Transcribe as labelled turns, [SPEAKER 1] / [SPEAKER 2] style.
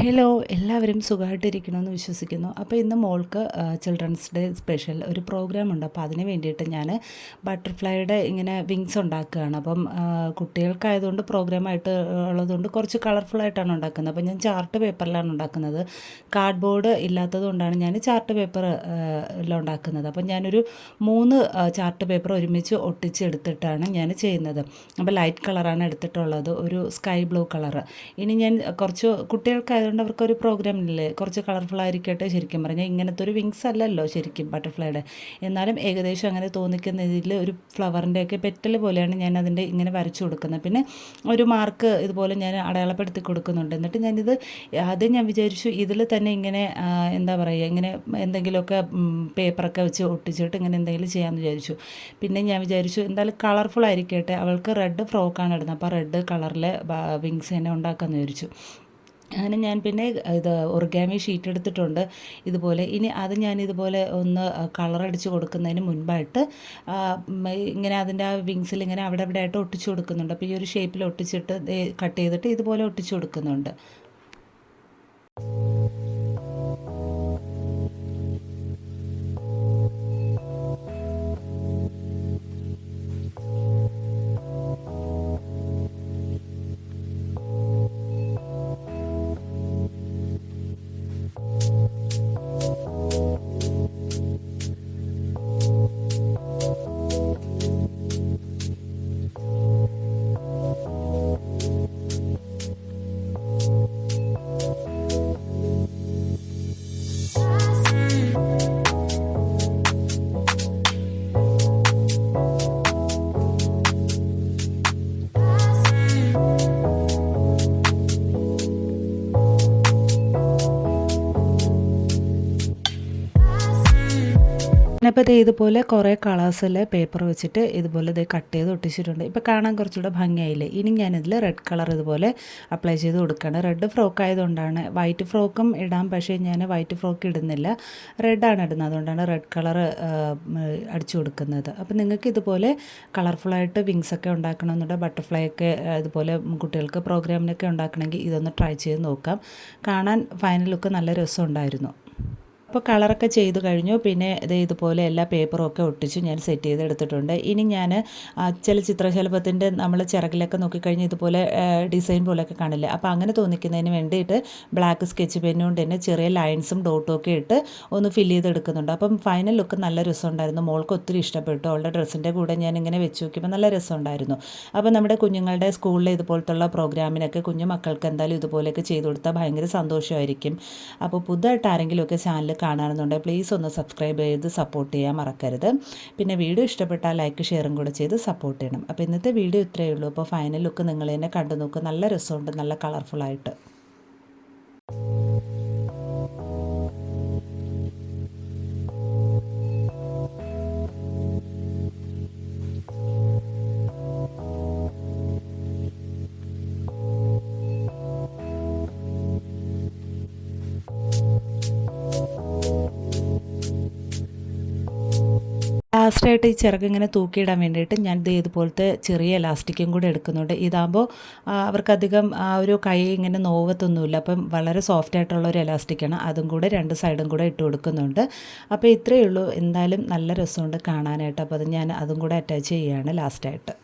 [SPEAKER 1] Hello, എല്ലാവരും സുഖമായിട്ടിരിക്കണമെന്ന് വിശ്വസിക്കുന്നു. അപ്പോൾ ഇന്ന് മോൾക്ക് ചിൽഡ്രൻസ് ഡേ സ്പെഷ്യൽ ഒരു പ്രോഗ്രാമുണ്ട്. അപ്പോൾ അതിന് വേണ്ടിയിട്ട് ഞാൻ ബട്ടർഫ്ലൈയുടെ ഇങ്ങനെ വിങ്സ് ഉണ്ടാക്കുകയാണ്. അപ്പം കുട്ടികൾക്കായതുകൊണ്ട് പ്രോഗ്രാമായിട്ട് ഉള്ളതുകൊണ്ട് കുറച്ച് കളർഫുള്ളായിട്ടാണ് ഉണ്ടാക്കുന്നത്. അപ്പോൾ ഞാൻ ചാർട്ട് പേപ്പറിലാണ് ഉണ്ടാക്കുന്നത്. കാർഡ്ബോർഡ് ഇല്ലാത്തത് കൊണ്ടാണ് ഞാൻ ചാർട്ട് പേപ്പർ എല്ലാം ഉണ്ടാക്കുന്നത്. അപ്പം ഞാനൊരു 3 ചാർട്ട് പേപ്പർ ഒരുമിച്ച് ഒട്ടിച്ചെടുത്തിട്ടാണ് ഞാൻ ചെയ്യുന്നത്. അപ്പോൾ ലൈറ്റ് കളറാണ് എടുത്തിട്ടുള്ളത്, ഒരു സ്കൈ ബ്ലൂ കളറ്. ഇനി ഞാൻ കുറച്ച് കുട്ടികൾക്കായതുകൊണ്ട് അവർക്കൊരു പ്രോഗ്രാമില്ലേ കുറച്ച് കളർഫുൾ ആയിരിക്കട്ടെ. ശരിക്കും പറഞ്ഞാൽ ഇങ്ങനത്തെ ഒരു വിങ്സ് അല്ലല്ലോ ശരിക്കും ബട്ടർഫ്ലൈയുടെ, എന്നാലും ഏകദേശം അങ്ങനെ തോന്നിക്കുന്ന ഇതിൽ ഒരു ഫ്ലവറിൻ്റെയൊക്കെ പെറ്റൽ പോലെയാണ് ഞാൻ അതിൻ്റെ ഇങ്ങനെ വരച്ചു കൊടുക്കുന്നത്. പിന്നെ ഒരു മാർക്ക് ഇതുപോലെ ഞാൻ അടയാളപ്പെടുത്തി കൊടുക്കുന്നുണ്ട്. എന്നിട്ട് ഞാനിത് ആദ്യം ഞാൻ വിചാരിച്ചു ഇതിൽ തന്നെ ഇങ്ങനെ എന്താ പറയുക, ഇങ്ങനെ എന്തെങ്കിലുമൊക്കെ പേപ്പറൊക്കെ വെച്ച് ഒട്ടിച്ചിട്ട് ഇങ്ങനെ എന്തെങ്കിലും ചെയ്യാമെന്ന് വിചാരിച്ചു. പിന്നെ ഞാൻ വിചാരിച്ചു എന്തായാലും കളർഫുൾ ആയിരിക്കട്ടെ, അവൾക്ക് റെഡ് ഫ്രോക്കാണ് ഇടുന്നത്, അപ്പോൾ റെഡ് കളറിലെ വിങ്സ് തന്നെ ഉണ്ടാക്കാമെന്ന് വിചാരിച്ചു. അങ്ങനെ ഞാൻ പിന്നെ ഇത് ഒറിഗാമി ഷീറ്റ് എടുത്തിട്ടുണ്ട് ഇതുപോലെ. ഇനി അത് ഞാൻ ഇതുപോലെ ഒന്ന് കളറടിച്ച് കൊടുക്കുന്നതിന് മുൻപായിട്ട് ഇങ്ങനെ അതിൻ്റെ ആ വിങ്സിൽ ഇങ്ങനെ അവിടെ ഇവിടെ ആയിട്ട് ഒട്ടിച്ചു കൊടുക്കുന്നുണ്ട്. അപ്പോൾ ഈ ഒരു ഷേപ്പിൽ ഒട്ടിച്ചിട്ട് കട്ട് ചെയ്തിട്ട് ഇതുപോലെ ഒട്ടിച്ചു കൊടുക്കുന്നുണ്ട്. അപ്പോൾ ഇത് ഇതുപോലെ കുറേ കളേഴ്സിൽ പേപ്പർ വെച്ചിട്ട് ഇതുപോലെ ഇത് കട്ട് ചെയ്ത് ഒട്ടിച്ചിട്ടുണ്ട്. ഇപ്പോൾ കാണാൻ കുറച്ചുകൂടെ ഭംഗിയായില്ലേ. ഇനി ഞാനിതിൽ റെഡ് കളർ ഇതുപോലെ അപ്ലൈ ചെയ്ത് കൊടുക്കുകയാണ്. റെഡ് ഫ്രോക്ക് ആയതുകൊണ്ടാണ്. വൈറ്റ് ഫ്രോക്കും ഇടാം, പക്ഷേ ഞാൻ വൈറ്റ് ഫ്രോക്ക് ഇടുന്നില്ല, റെഡാണ് ഇടുന്നത്. അതുകൊണ്ടാണ് റെഡ് കളർ അടിച്ചു കൊടുക്കുന്നത്. അപ്പോൾ നിങ്ങൾക്ക് ഇതുപോലെ കളർഫുള്ളായിട്ട് വിങ്സൊക്കെ ഉണ്ടാക്കണമെന്നുണ്ടെങ്കിൽ ബട്ടർഫ്ലൈ ഒക്കെ ഇതുപോലെ കുട്ടികൾക്ക് പ്രോഗ്രാമിനൊക്കെ ഉണ്ടാക്കണമെങ്കിൽ ഇതൊന്ന് ട്രൈ ചെയ്ത് നോക്കാം. കാണാൻ ഫൈനൽ ലുക്ക് നല്ല രസമുണ്ടായിരുന്നു. അപ്പോൾ കളറൊക്കെ ചെയ്ത് കഴിഞ്ഞു. പിന്നെ ഇതുപോലെ എല്ലാ പേപ്പറും ഒക്കെ ഒട്ടിച്ച് ഞാൻ സെറ്റ് ചെയ്തെടുത്തിട്ടുണ്ട്. ഇനി ഞാൻ ചില ചിത്രശലഭത്തിൻ്റെ നമ്മൾ ചിറകിലൊക്കെ നോക്കിക്കഴിഞ്ഞാൽ ഇതുപോലെ ഡിസൈൻ പോലെയൊക്കെ കാണില്ലേ, അപ്പോൾ അങ്ങനെ തോന്നിക്കുന്നതിന് വേണ്ടിയിട്ട് ബ്ലാക്ക് സ്കെച്ച് പെൻ കൊണ്ട് തന്നെ ചെറിയ ലൈൻസും ഡോട്ടും ഒക്കെ ഇട്ട് ഒന്ന് ഫില്ല് ചെയ്തെടുക്കുന്നുണ്ട്. അപ്പം ഫൈനൽ ലുക്ക് നല്ല രസമുണ്ടായിരുന്നു. മോൾക്ക് ഒത്തിരി ഇഷ്ടപ്പെട്ടു. അവളുടെ ഡ്രസ്സിൻ്റെ കൂടെ ഞാൻ ഇങ്ങനെ വെച്ച് നോക്കിയപ്പോൾ നല്ല രസമുണ്ടായിരുന്നു. അപ്പോൾ നമ്മുടെ കുഞ്ഞുങ്ങളുടെ സ്കൂളിൽ ഇതുപോലത്തുള്ള പ്രോഗ്രാമിനൊക്കെ കുഞ്ഞു മക്കൾക്ക് എന്തായാലും ഇതുപോലെയൊക്കെ ചെയ്ത് കൊടുത്താൽ ഭയങ്കര സന്തോഷമായിരിക്കും. അപ്പോൾ പുതുതായിട്ട് ആരെങ്കിലുമൊക്കെ ചാനൽ കാണാനെന്നുണ്ടെങ്കിൽ പ്ലീസ് ഒന്ന് സബ്സ്ക്രൈബ് ചെയ്ത് സപ്പോർട്ട് ചെയ്യാൻ മറക്കരുത്. പിന്നെ വീഡിയോ ഇഷ്ടപ്പെട്ടാൽ ലൈക്ക് ഷെയറും കൂടെ ചെയ്ത് സപ്പോർട്ട് ചെയ്യണം. അപ്പോൾ ഇന്നത്തെ വീഡിയോ ഇത്രയേ ഉള്ളൂ. അപ്പോൾ ഫൈനൽ ലുക്ക് നിങ്ങൾ തന്നെ കണ്ടു നോക്കുക. നല്ല രസമുണ്ട്, നല്ല കളർഫുള്ളായിട്ട്. ലാസ്റ്റായിട്ട് ഈ ചിറക് ഇങ്ങനെ തൂക്കിയിടാൻ വേണ്ടിയിട്ട് ഞാൻ ഇതുപോലത്തെ ചെറിയ എലാസ്റ്റിക്കും കൂടെ എടുക്കുന്നുണ്ട്. ഇതാകുമ്പോൾ അവർക്കധികം ആ ഒരു കൈ ഇങ്ങനെ നോവത്തൊന്നുമില്ല. അപ്പം വളരെ സോഫ്റ്റ് ആയിട്ടുള്ള ഒരു എലാസ്റ്റിക്കാണ്. അതും കൂടെ 2 സൈഡും കൂടെ ഇട്ട് കൊടുക്കുന്നുണ്ട്. അപ്പോൾ ഇത്രയേ ഉള്ളൂ. എന്തായാലും നല്ല രസമുണ്ട് കാണാനായിട്ട്. അപ്പോൾ അത് ഞാൻ അതും കൂടെ അറ്റാച്ച് ചെയ്യുകയാണ് ലാസ്റ്റായിട്ട്.